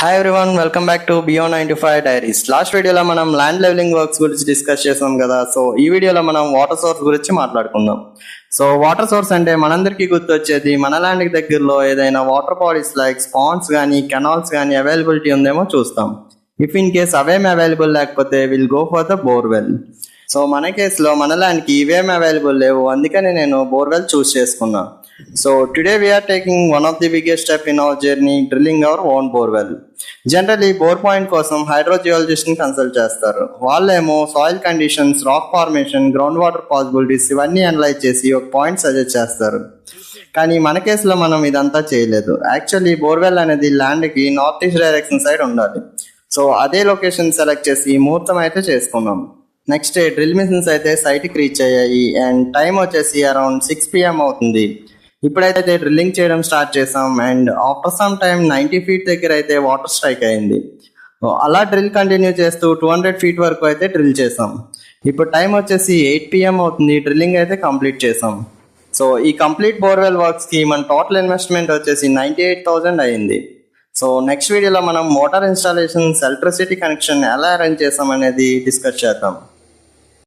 Hi everyone, welcome back to beyond 95 diaries. Last వీడియోలో మనం land levelling works గురించి discuss చేసాం కదా. సో ఈ వీడియోలో మనం వాటర్ సోర్స్ గురించి మాట్లాడుకుందాం. సో వాటర్ సోర్స్ అంటే మనందరికీ గుర్తొచ్చేది మన ల్యాండ్కి దగ్గరలో ఏదైనా వాటర్ బాడీస్ లైక్ స్పాండ్స్ కానీ కెనాల్స్ కానీ అవైలబిలిటీ ఉందేమో చూస్తాం. ఇఫ్ ఇన్ కేస్ అవేమి అవైలబుల్ లేకపోతే will go for the borewell. So మన కేసులో మన ల్యాండ్కి ఇవేమి అవైలబుల్ లేవు, అందుకని నేను బోర్వెల్ చూస్ చేసుకున్నా. So today we are taking one of the biggest step in our journey, drilling our own borewell. Generally bore point కోసం hydrogeologist ని కన్సల్ట్ చేస్తారు. వాళ్ళేమో soil conditions, rock formation, ground water possibilities ఇవన్నీ analyse చేసి ఒక point suggest చేస్తారు. కానీ మన కేసులో మనం ఇదంతా చేయలేదు. యాక్చువల్లీ బోర్వెల్ అనేది ల్యాండ్కి నార్త్ ఈస్ట్ డైరెక్షన్ సైడ్ ఉండాలి. సో అదే లొకేషన్ సెలెక్ట్ చేసి ముహూర్తం అయితే చేసుకున్నాం. నెక్స్ట్ డే డ్రిల్ మిషన్స్ అయితే సైట్కి రీచ్ అయ్యాయి అండ్ టైం వచ్చేసి అరౌండ్ 6 PM అవుతుంది. ఇప్పుడైతే డ్రిల్లింగ్ చేయడం స్టార్ట్ చేసాం and after some time 90 feet దగ్గర అయితే వాటర్ స్ట్రైక్ అయింది. అలా డ్రిల్ కంటిన్యూ చేస్తూ 200 feet వరకు అయితే డ్రిల్ చేసాం. ఇప్పుడు టైం వచ్చేసి 8 PM అవుతుంది. డ్రిల్లింగ్ అయితే కంప్లీట్ చేసాం. సో ఈ కంప్లీట్ బోర్వెల్ వర్క్స్కి మన టోటల్ ఇన్వెస్ట్మెంట్ వచ్చేసి 98,000 అయింది. సో నెక్స్ట్ వీడియోలో మనం మోటార్ ఇన్స్టాలేషన్స్, ఎలక్ట్రిసిటీ కనెక్షన్ ఎలా అరేంజ్ చేసాం అనేది డిస్కస్ చేద్దాం.